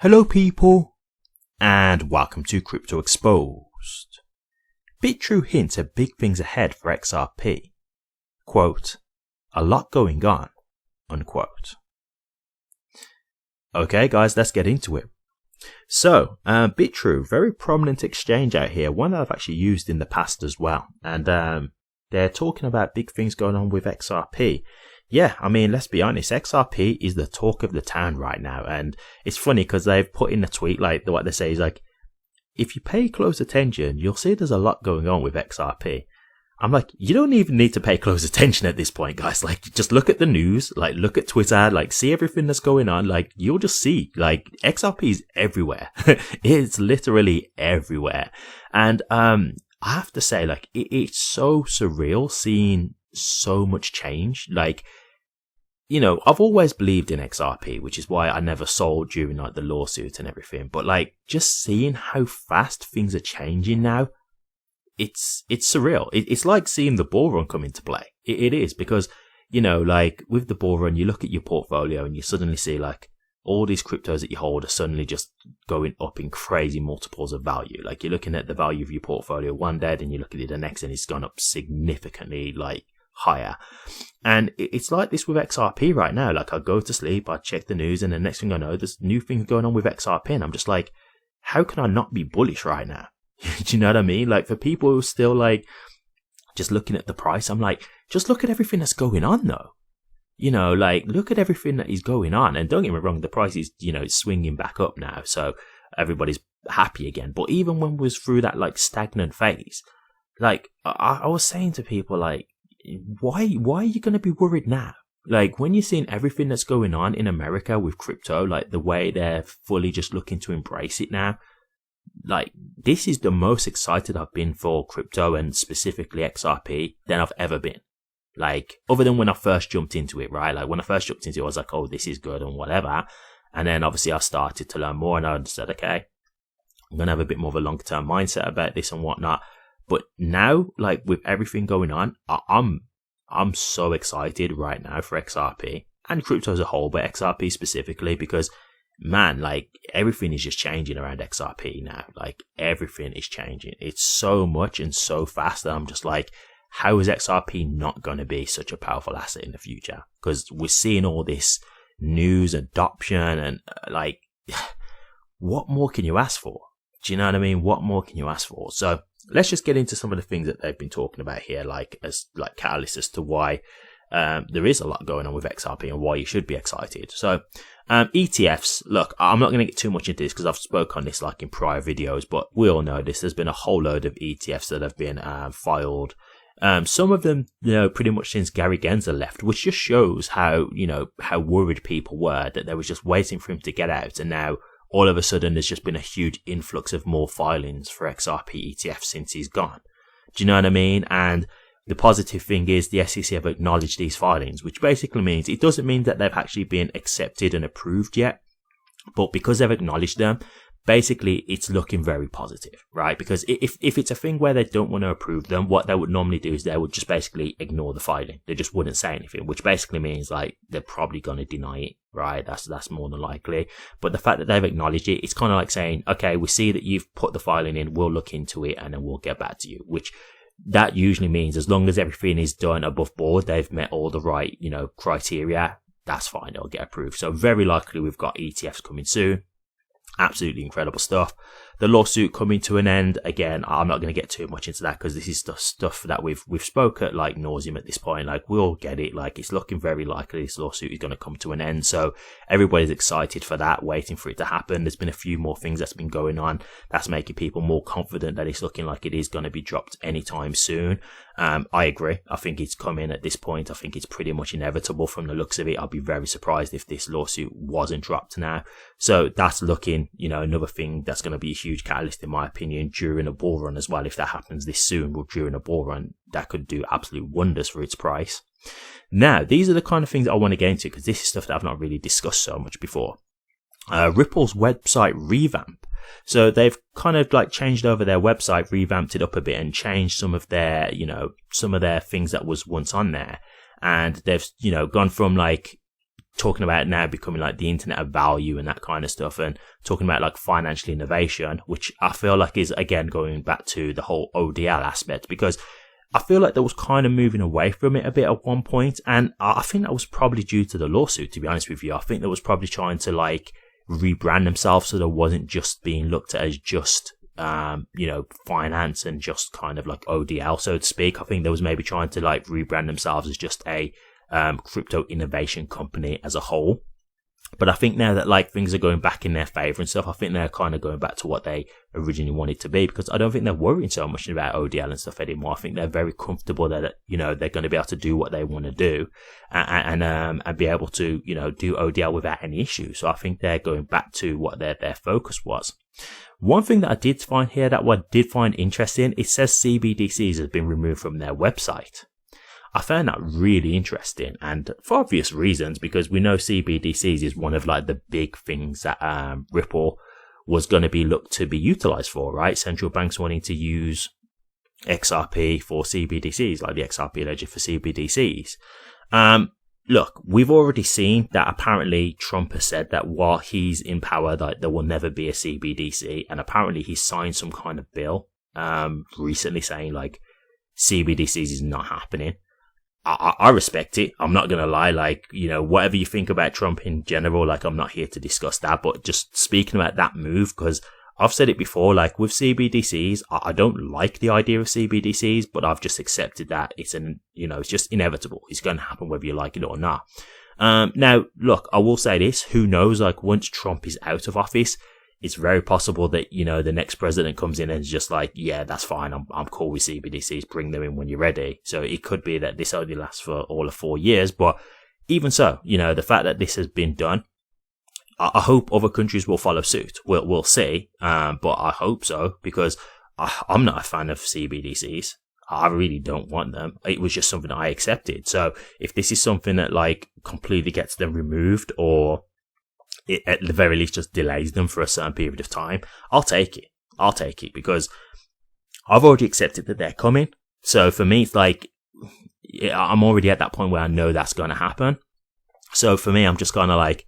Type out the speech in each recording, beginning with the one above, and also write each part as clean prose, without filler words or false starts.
Hello people, and welcome to Crypto Exposed. BitTrue hints at big things ahead for XRP. Quote, a lot going on, unquote. Okay guys, let's get into it. So, BitTrue, very prominent exchange out here, one that I've actually used in the past as well. And they're talking about big things going on with XRP. Yeah, I mean, let's be honest, XRP is the talk of the town right now. And it's funny because they've put in a tweet, like, what they say is like, if you pay close attention, you'll see there's a lot going on with XRP. I'm like, you don't even need to pay close attention at this point, guys. Like, just look at the news, like, look at Twitter, like, see everything that's going on. Like, you'll just see, like, XRP is everywhere. It's literally everywhere. And, I have to say, like, it's so surreal seeing so much change. Like, you know, I've always believed in XRP, which is why I never sold during like the lawsuit and everything. But like, just seeing how fast things are changing now, it's surreal. It's like seeing the bull run come into play. It is, because, you know, like with the bull run, you look at your portfolio and you suddenly see like all these cryptos that you hold are suddenly just going up in crazy multiples of value. Like, you're looking at the value of your portfolio one day, then you look at it the next and it's gone up significantly, like, higher. And it's like this with XRP right now. Like, I go to sleep, I check the news, and the next thing I know, there's new things going on with XRP, and I'm just like, how can I not be bullish right now? Do you know what I mean? Like, for people who are still like just looking at the price, I'm like, just look at everything that's going on though. You know, like, look at everything that is going on. And don't get me wrong, the price is, you know, it's swinging back up now, so everybody's happy again. But even when we was through that like stagnant phase, like I was saying to people, like, why are you going to be worried now? Like, when you're seeing everything that's going on in America with crypto, like the way they're fully just looking to embrace it now, like, this is the most excited I've been for crypto, and specifically XRP, than I've ever been. Like, other than when I first jumped into it, right? Like, when I first jumped into it, I was like, oh, this is good and whatever. And then obviously I started to learn more, and I said, okay, I'm going to have a bit more of a long-term mindset about this and whatnot. But now, like, with everything going on, I'm so excited right now for XRP and crypto as a whole, but XRP specifically, because, man, like, everything is just changing around XRP now. Like, everything is changing. It's so much and so fast that I'm just like, how is XRP not going to be such a powerful asset in the future? Because we're seeing all this news, adoption, and like, what more can you ask for? Do you know what I mean? What more can you ask for? So let's just get into some of the things that they've been talking about here, like as like catalysts as to why there is a lot going on with XRP and why you should be excited. So ETFs, look, I'm not going to get too much into this because I've spoke on this like in prior videos, but we all know this. There's been a whole load of ETFs that have been filed. Some of them, you know, pretty much since Gary Gensler left, which just shows how, you know, how worried people were that they were just waiting for him to get out, and now all of a sudden there's just been a huge influx of more filings for XRP ETF since he's gone. Do you know what I mean? And the positive thing is the SEC have acknowledged these filings, which basically means it doesn't mean that they've actually been accepted and approved yet, but because they've acknowledged them, basically it's looking very positive, right? Because if it's a thing where they don't want to approve them, what they would normally do is they would just basically ignore the filing. They just wouldn't say anything, which basically means like they're probably going to deny it, right? That's more than likely. But the fact that they've acknowledged it, it's kind of like saying, okay, we see that you've put the filing in, we'll look into it and then we'll get back to you, which that usually means as long as everything is done above board, they've met all the right, you know, criteria, that's fine, they'll get approved. So very likely we've got ETFs coming soon. Absolutely incredible stuff. The lawsuit coming to an end. Again, I'm not going to get too much into that because this is the stuff that we've spoke at like nauseum at this point. Like, we'll get it. Like, it's looking very likely this lawsuit is going to come to an end. So everybody's excited for that, waiting for it to happen. There's been a few more things that's been going on that's making people more confident that it's looking like it is going to be dropped anytime soon. I agree. I think it's coming at this point. I think it's pretty much inevitable from the looks of it. I'd be very surprised if this lawsuit wasn't dropped now. So that's looking, you know, another thing that's going to be a huge catalyst in my opinion during a bull run as well. If that happens this soon or during a bull run, that could do absolute wonders for its price. Now, these are the kind of things that I want to get into because this is stuff that I've not really discussed so much before. Ripple's website revamp. So they've kind of like changed over their website, revamped it up a bit and changed some of their, you know, some of their things that was once on there. And they've, you know, gone from like talking about it now becoming like the internet of value and that kind of stuff, and talking about like financial innovation, which I feel like is again going back to the whole ODL aspect, because I feel like that was kind of moving away from it a bit at one point, and I think that was probably due to the lawsuit, to be honest with you. I think that was probably trying to like rebrand themselves so there wasn't just being looked at as just finance and just kind of like ODL, so to speak. I think they was maybe trying to like rebrand themselves as just a crypto innovation company as a whole. But I think now that like things are going back in their favor and stuff, I think they're kind of going back to what they originally wanted to be, because I don't think they're worrying so much about ODL and stuff anymore. I think they're very comfortable that, they're going to be able to do what they want to do and be able to, do ODL without any issue. So I think they're going back to what their focus was. One thing that I did find here that I did find interesting, it says CBDCs has been removed from their website. I found that really interesting, and for obvious reasons, because we know CBDCs is one of like the big things that Ripple was going to be looked to be utilized for, right? Central banks wanting to use XRP for CBDCs, like the XRP ledger for CBDCs. Look, we've already seen that apparently Trump has said that while he's in power, that there will never be a CBDC, and apparently he signed some kind of bill recently saying like CBDCs is not happening. I respect it. I'm not going to lie. Like, whatever you think about Trump in general, like, I'm not here to discuss that. But just speaking about that move, because I've said it before, like with CBDCs, I don't like the idea of CBDCs, but I've just accepted that it's it's just inevitable. It's going to happen whether you like it or not. Now, look, I will say this. Who knows? Like, once Trump is out of office, it's very possible that, the next president comes in and is just like, yeah, that's fine. I'm cool with CBDCs. Bring them in when you're ready. So it could be that this only lasts for all of 4 years. But even so, the fact that this has been done, I hope other countries will follow suit. We'll see. But I hope so, because I'm not a fan of CBDCs. I really don't want them. It was just something I accepted. So if this is something that like completely gets them removed, or it at the very least just delays them for a certain period of time, I'll take it because I've already accepted that they're coming. So for me, it's like, I'm already at that point where I know that's going to happen. So for me, I'm just kind of like,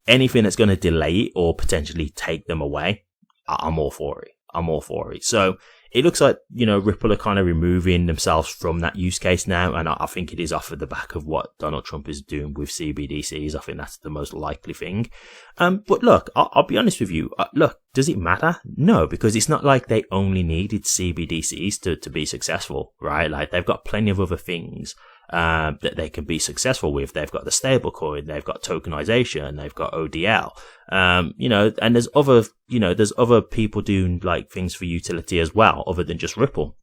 anything that's going to delay it or potentially take them away, I'm all for it. So it looks like, Ripple are kind of removing themselves from that use case now. And I think it is off of the back of what Donald Trump is doing with CBDCs. I think that's the most likely thing. But look, I'll be honest with you. Look, does it matter? No, because it's not like they only needed CBDCs to be successful, right? Like they've got plenty of other things that they can be successful with. They've got the stablecoin, they've got tokenization, they've got ODL, and there's other people doing like things for utility as well, other than just Ripple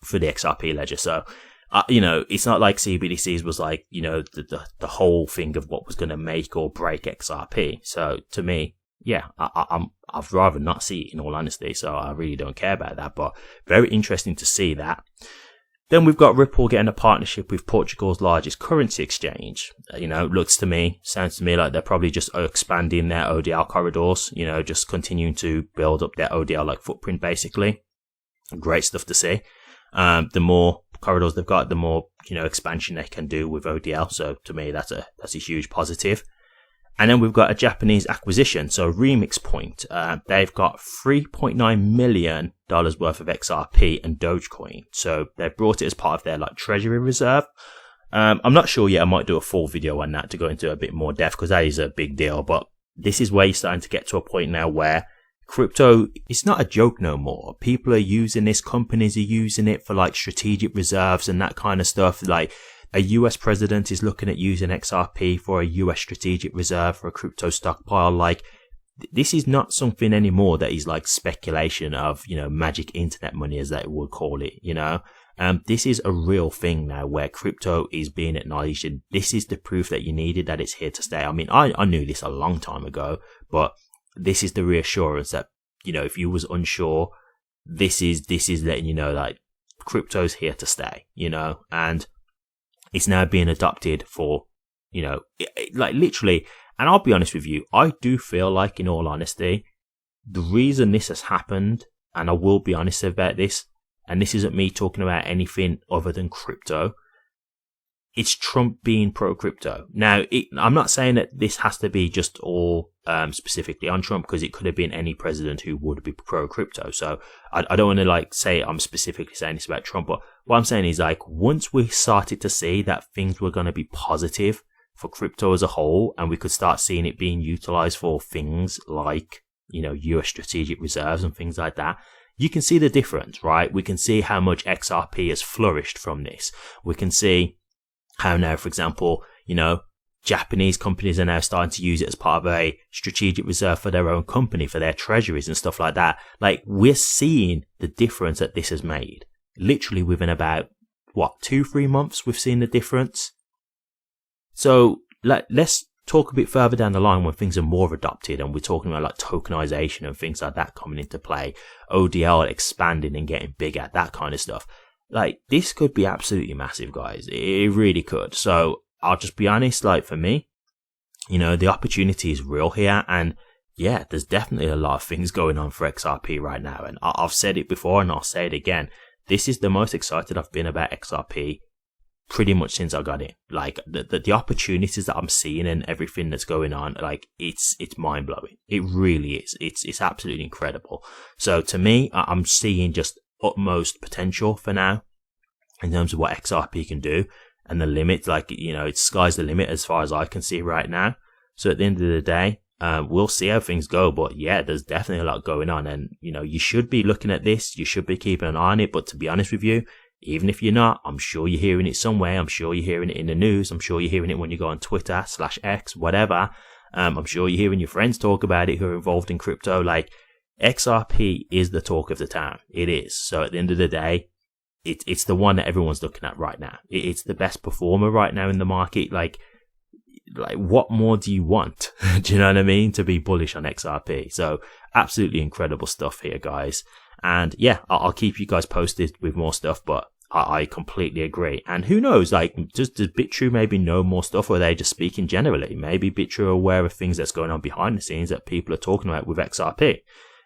for the XRP ledger. So, it's not like CBDCs was like, the whole thing of what was going to make or break XRP. So to me, yeah, I'd rather not see it, in all honesty. So I really don't care about that, but very interesting to see that. Then we've got Ripple getting a partnership with Portugal's largest currency exchange. Sounds to me like they're probably just expanding their ODL corridors, just continuing to build up their ODL like footprint, basically. Great stuff to see. The more corridors they've got, the more, expansion they can do with ODL. So to me, that's a huge positive. And then we've got a Japanese acquisition. So Remix Point, they've got $3.9 million worth of XRP and Dogecoin. So they brought it as part of their like treasury reserve. I'm not sure yet. I might do a full video on that to go into a bit more depth, because that is a big deal. But this is where you're starting to get to a point now where crypto, it's not a joke no more. People are using this. Companies are using it for like strategic reserves and that kind of stuff. Like, a US president is looking at using XRP for a US strategic reserve for a crypto stockpile. Like, this is not something anymore that is like speculation of, magic internet money, as they would call it, This is a real thing now where crypto is being acknowledged, and this is the proof that you needed that it's here to stay. I mean, I knew this a long time ago, but this is the reassurance that, if you was unsure, this is letting you know, like, crypto's here to stay, and it's now being adopted for, like literally. And I'll be honest with you, I do feel like, in all honesty, the reason this has happened, and I will be honest about this, and this isn't me talking about anything other than crypto, it's Trump being pro-crypto. Now, I'm not saying that this has to be just all specifically on Trump, because it could have been any president who would be pro-crypto. So I don't want to like say I'm specifically saying this about Trump, but what I'm saying is like once we started to see that things were going to be positive for crypto as a whole, and we could start seeing it being utilized for things like, you know, US strategic reserves and things like that, you can see the difference, right? We can see how much XRP has flourished from this. We can see how now, for example, you know, Japanese companies are now starting to use it as part of a strategic reserve for their own company, for their treasuries and stuff like that. Like, we're seeing the difference that this has made. Literally within about, 2-3 months, we've seen the difference. So let's talk a bit further down the line when things are more adopted and we're talking about like tokenization and things like that coming into play, ODL expanding and getting bigger, that kind of stuff. Like, this could be absolutely massive, guys. It really could. So I'll just be honest, like for me, you know, the opportunity is real here. And yeah, there's definitely a lot of things going on for XRP right now. And I've said it before and I'll say it again. This is the most excited I've been about XRP pretty much since I got in. Like the opportunities that I'm seeing and everything that's going on, like it's mind blowing. It really is. It's absolutely incredible. So to me, I'm seeing just utmost potential for now in terms of what XRP can do, and the limit, like, you know, it's sky's the limit as far as I can see right now. So at the end of the day, we'll see how things go, but yeah, there's definitely a lot going on, and you know, you should be looking at this, you should be keeping an eye on it. But to be honest with you, even if you're not, I'm sure you're hearing it somewhere. I'm sure you're hearing it in the news. I'm sure you're hearing it when you go on Twitter /X, whatever. I'm sure you're hearing your friends talk about it who are involved in crypto. Like, XRP is the talk of the town. It is. So at the end of the day, it's the one that everyone's looking at right now. It's the best performer right now in the market. Like what more do you want? Do you know what I mean? To be bullish on XRP. So absolutely incredible stuff here, guys. And yeah, I'll keep you guys posted with more stuff, but I completely agree. And who knows, like, does BitTrue maybe know more stuff, or are they just speaking generally? Maybe BitTrue are aware of things that's going on behind the scenes that people are talking about with XRP.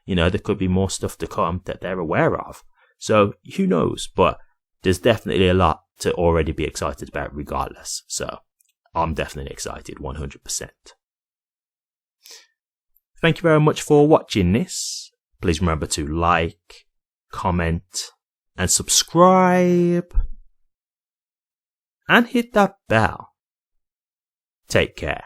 You know, there could be more stuff to come that they're aware of. So who knows? But there's definitely a lot to already be excited about regardless. So I'm definitely excited 100%. Thank you very much for watching this. Please remember to like, comment, and subscribe. And hit that bell. Take care.